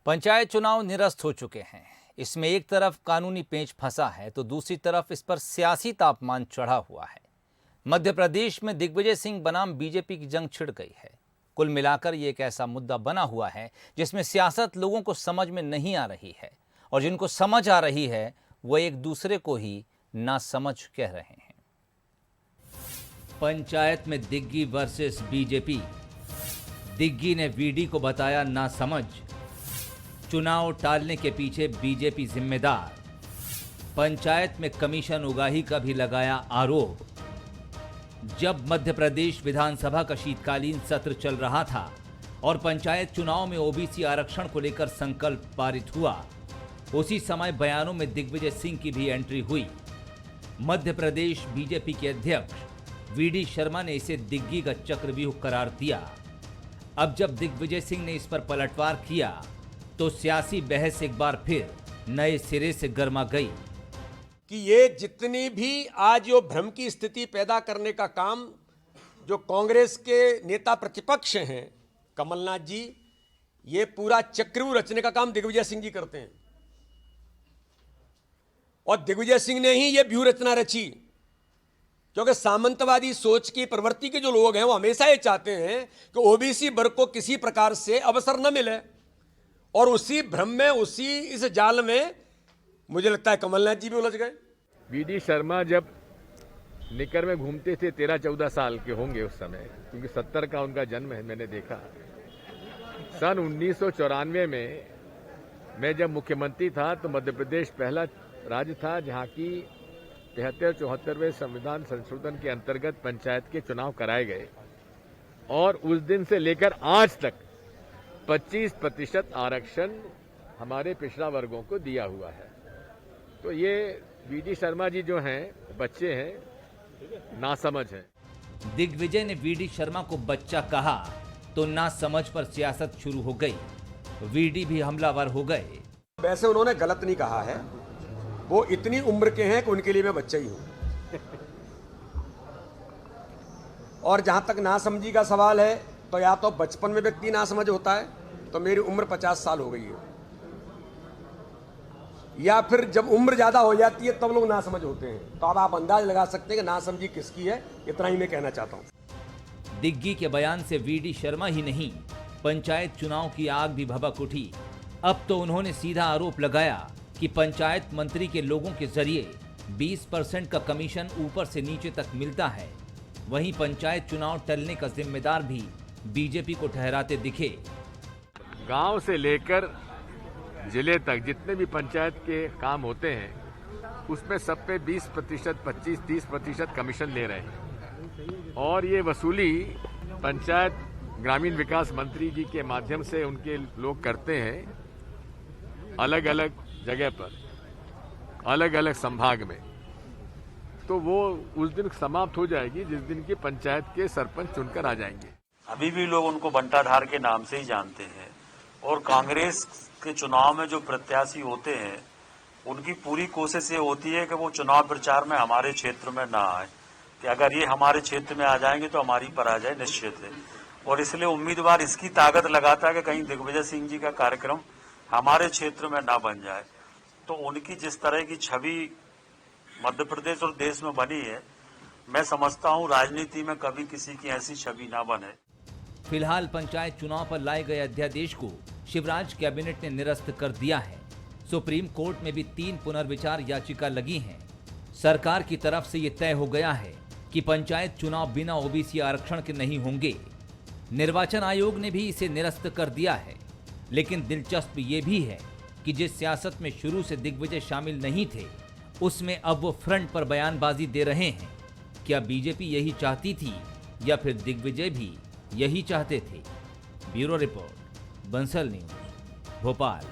पंचायत चुनाव निरस्त हो चुके हैं। इसमें एक तरफ कानूनी पेंच फंसा है तो दूसरी तरफ इस पर सियासी तापमान चढ़ा हुआ है। मध्य प्रदेश में दिग्विजय सिंह बनाम बीजेपी की जंग छिड़ गई है। कुल मिलाकर ये एक ऐसा मुद्दा बना हुआ है जिसमें सियासत लोगों को समझ में नहीं आ रही है और जिनको समझ आ रही है वो एक दूसरे को ही नासमझ कह रहे हैं। पंचायत में दिग्गी वर्सेस बीजेपी। दिग्गी ने वीडी को बताया नासमझ। चुनाव टालने के पीछे बीजेपी जिम्मेदार। पंचायत में कमीशन उगाही का भी लगाया आरोप। जब मध्य प्रदेश विधानसभा का शीतकालीन सत्र चल रहा था और पंचायत चुनाव में ओबीसी आरक्षण को लेकर संकल्प पारित हुआ, उसी समय बयानों में दिग्विजय सिंह की भी एंट्री हुई। मध्य प्रदेश बीजेपी के अध्यक्ष वीडी शर्मा ने इसे दिग्गी का चक्रव्यूह करार दिया। अब जब दिग्विजय सिंह ने इस पर पलटवार किया तो सियासी बहस एक बार फिर नए सिरे से गर्मा गई कि ये जितनी भी आज यो भ्रम की स्थिति पैदा करने का काम जो कांग्रेस के नेता प्रतिपक्ष हैं कमलनाथ जी, ये पूरा चक्रव्यूह रचने का काम दिग्विजय सिंह जी करते हैं और दिग्विजय सिंह ने ही ये व्यूह रचना रची, क्योंकि सामंतवादी सोच की प्रवृत्ति के जो लोग हैं वो हमेशा ये चाहते हैं कि ओबीसी वर्ग को किसी प्रकार से अवसर न मिले और उसी भ्रम में, उसी इस जाल में मुझे लगता है कमलनाथ जी भी उलझ गए। वीडी शर्मा जब निकर में घूमते थे 13-14 साल के होंगे उस समय, क्योंकि 70 का उनका जन्म है, मैंने देखा। सन 1994 में मैं जब मुख्यमंत्री था तो मध्य प्रदेश पहला राज्य था जहां की 73-74वें संविधान संशोधन के अंतर्गत पंचायत के चुनाव कराए गए और उस दिन से लेकर आज तक 25% आरक्षण हमारे पिछड़ा वर्गों को दिया हुआ है। तो ये वीडी शर्मा जी जो हैं बच्चे हैं, नासमझ हैं। दिग्विजय ने वीडी शर्मा को बच्चा कहा तो नासमझ पर सियासत शुरू हो गई। वीडी भी हमलावर हो गए। वैसे उन्होंने गलत नहीं कहा है, वो इतनी उम्र के हैं कि उनके लिए मैं बच्चा ही हूं। और जहां तक नासमझी का सवाल है तो या तो बचपन में व्यक्ति नासमझ होता है, तो मेरी उम्र 50 साल हो गई है, या फिर जब उम्र ज्यादा हो जाती है तब लोग नासमझ होते हैं। तो अब आप अंदाज लगा सकते हैं कि नासमझी किसकी है। इतना ही मैं कहना चाहता हूं। दिग्गी के बयान से वीडी शर्मा ही नहीं, पंचायत चुनाव की आग भी भभक उठी। अब तो उन्होंने सीधा आरोप लगाया कि पंचायत मंत्री के लोगों के जरिए 20% का कमीशन ऊपर से नीचे तक मिलता है। वहीं पंचायत चुनाव टलने का जिम्मेदार भी बीजेपी को ठहराते दिखे। गांव से लेकर जिले तक जितने भी पंचायत के काम होते हैं उसमें सब पे 20%, 25-30% कमीशन ले रहे हैं और ये वसूली पंचायत ग्रामीण विकास मंत्री जी के माध्यम से उनके लोग करते हैं अलग अलग जगह पर, अलग अलग संभाग में। तो वो उस दिन समाप्त हो जाएगी जिस दिन की पंचायत के सरपंच चुनकर आ जाएंगे। अभी भी लोग उनको बंटाधार के नाम से ही जानते हैं और कांग्रेस के चुनाव में जो प्रत्याशी होते हैं उनकी पूरी कोशिश ये होती है कि वो चुनाव प्रचार में हमारे क्षेत्र में ना आए, कि अगर ये हमारे क्षेत्र में आ जाएंगे तो हमारी पराजय निश्चित है। और इसलिए उम्मीदवार इसकी ताकत लगाता है कि कहीं दिग्विजय सिंह जी का कार्यक्रम हमारे क्षेत्र में ना बन जाए। तो उनकी जिस तरह की छवि मध्य प्रदेश और देश में बनी है, मैं समझता हूँ राजनीति में कभी किसी की ऐसी छवि ना बने। फिलहाल पंचायत चुनाव पर लाए गए अध्यादेश को शिवराज कैबिनेट ने निरस्त कर दिया है। सुप्रीम कोर्ट में भी 3 पुनर्विचार याचिका लगी हैं। सरकार की तरफ से ये तय हो गया है कि पंचायत चुनाव बिना ओबीसी आरक्षण के नहीं होंगे। निर्वाचन आयोग ने भी इसे निरस्त कर दिया है। लेकिन दिलचस्प ये भी है कि जिस सियासत में शुरू से दिग्विजय शामिल नहीं थे, उसमें अब वो फ्रंट पर बयानबाजी दे रहे हैं। क्या बीजेपी यही चाहती थी या फिर दिग्विजय भी यही चाहते थे? Bureau report, Bansal news, Bhopal.